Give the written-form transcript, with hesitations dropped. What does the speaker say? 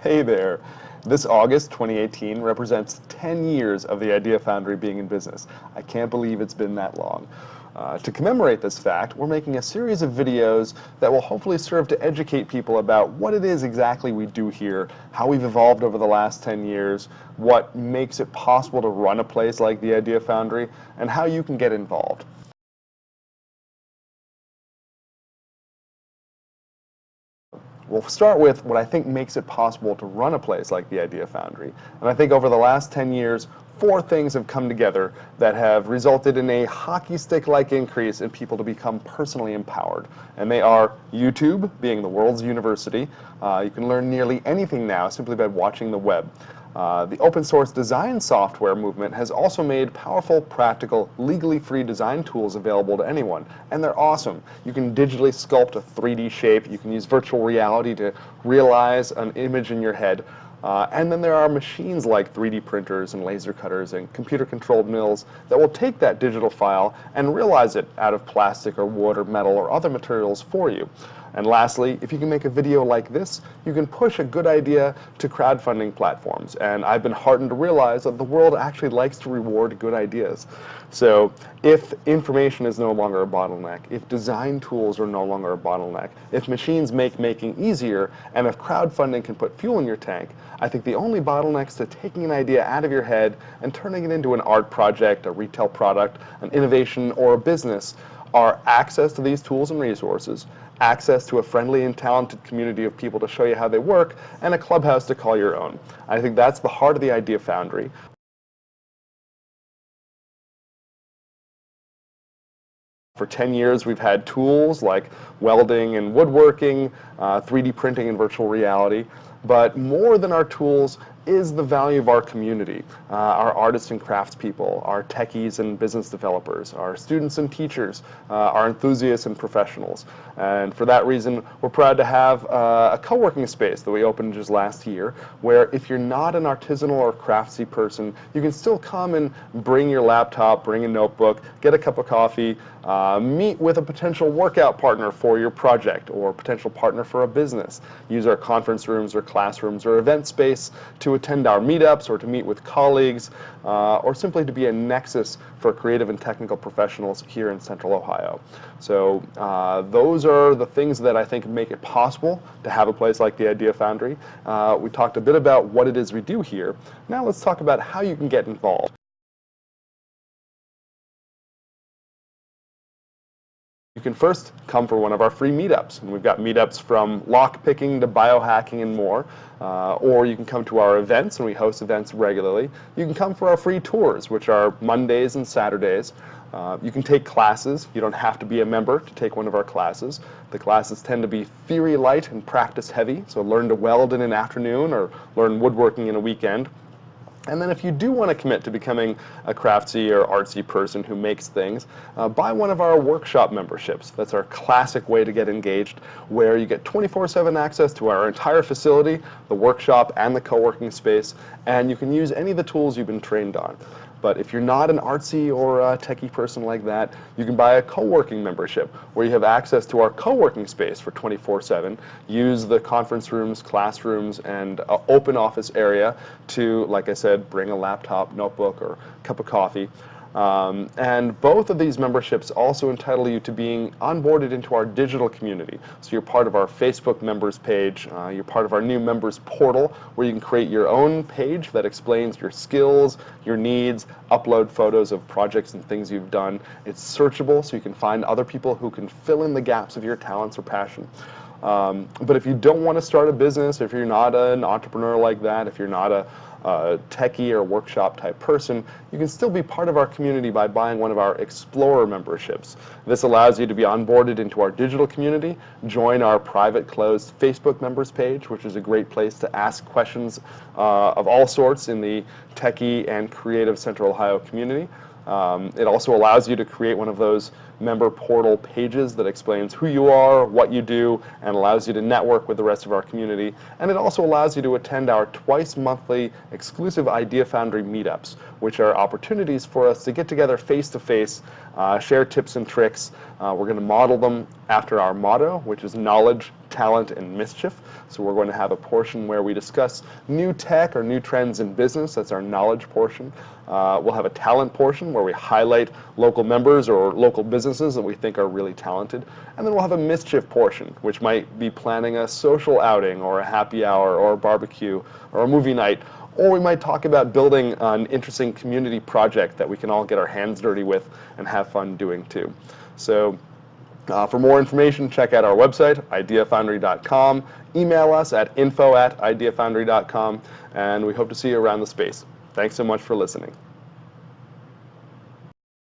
Hey there. This August 2018 represents 10 years of the Idea Foundry being in business. I can't believe it's been that long. To commemorate this fact, we're making a series of videos that will hopefully serve to educate people about what it is exactly we do here, how we've evolved over the last 10 years, what makes it possible to run a place like the Idea Foundry, and how you can get involved. We'll start with what I think makes it possible to run a place like the Idea Foundry. And I think over the last 10 years, 4 things have come together that have resulted in a hockey stick-like increase in people to become personally empowered. And they are YouTube, being the world's university. You can learn nearly anything now simply by watching the web. The open source design software movement has also made powerful, practical, legally free design tools available to anyone, and they're awesome. You can digitally sculpt a 3D shape, you can use virtual reality to realize an image in your head, and then there are machines like 3D printers and laser cutters and computer-controlled mills that will take that digital file and realize it out of plastic or wood or metal or other materials for you. And lastly, if you can make a video like this, you can push a good idea to crowdfunding platforms. And I've been heartened to realize that the world actually likes to reward good ideas. So if information is no longer a bottleneck, if design tools are no longer a bottleneck, if machines make making easier, and if crowdfunding can put fuel in your tank, I think the only bottlenecks to taking an idea out of your head and turning it into an art project, a retail product, an innovation, or a business are access to these tools and resources, access to a friendly and talented community of people to show you how they work, and a clubhouse to call your own. I think that's the heart of the Idea Foundry. For 10 years, we've had tools like welding and woodworking, 3D printing and virtual reality, but more than our tools is the value of our community, our artists and craftspeople, our techies and business developers, our students and teachers, our enthusiasts and professionals. And for that reason, we're proud to have a co-working space that we opened just last year, where if you're not an artisanal or craftsy person, you can still come and bring your laptop, bring a notebook, get a cup of coffee, meet with a potential workout partner for your project or potential partner for a business. Use our conference rooms or classrooms or event space to attend our meetups or to meet with colleagues or simply to be a nexus for creative and technical professionals here in Central Ohio. So those are the things that I think make it possible to have a place like the Idea Foundry. We talked a bit about what it is we do here. Now let's talk about how you can get involved. You can first come for one of our free meetups, and we've got meetups from lockpicking to biohacking and more, or you can come to our events, and we host events regularly. You can come for our free tours, which are Mondays and Saturdays. You can take classes. You don't have to be a member to take one of our classes. The classes tend to be theory light and practice heavy, so learn to weld in an afternoon or learn woodworking in a weekend. And then if you do want to commit to becoming a craftsy or artsy person who makes things, buy one of our workshop memberships. That's our classic way to get engaged, where you get 24/7 access to our entire facility, the workshop and the co-working space, and you can use any of the tools you've been trained on. But if you're not an artsy or a techie person like that, you can buy a co-working membership where you have access to our co-working space for 24/7, use the conference rooms, classrooms, and open office area to, like I said, bring a laptop, notebook, or cup of coffee. And both of these memberships also entitle you to being onboarded into our digital community. So you're part of our Facebook members page, you're part of our new members portal, where you can create your own page that explains your skills, your needs, upload photos of projects and things you've done. It's searchable, so you can find other people who can fill in the gaps of your talents or passion. But if you don't want to start a business, if you're not an entrepreneur like that, if you're not a techie or workshop type person, you can still be part of our community by buying one of our Explorer memberships. This allows you to be onboarded into our digital community, join our private closed Facebook members page, which is a great place to ask questions of all sorts in the techie and creative Central Ohio community. It also allows you to create one of those member portal pages that explains who you are, what you do, and allows you to network with the rest of our community. And it also allows you to attend our twice monthly exclusive Idea Foundry meetups, which are opportunities for us to get together face-to-face, share tips and tricks. We're going to model them after our motto, which is knowledge, talent, and mischief. So we're going to have a portion where we discuss new tech or new trends in business. That's our knowledge portion. We'll have a talent portion where we highlight local members or local businesses that we think are really talented. And then we'll have a mischief portion, which might be planning a social outing or a happy hour or a barbecue or a movie night. Or we might talk about building an interesting community project that we can all get our hands dirty with and have fun doing too. So for more information, check out our website, ideafoundry.com. Email us at info@ideafoundry.com, and we hope to see you around the space. Thanks so much for listening.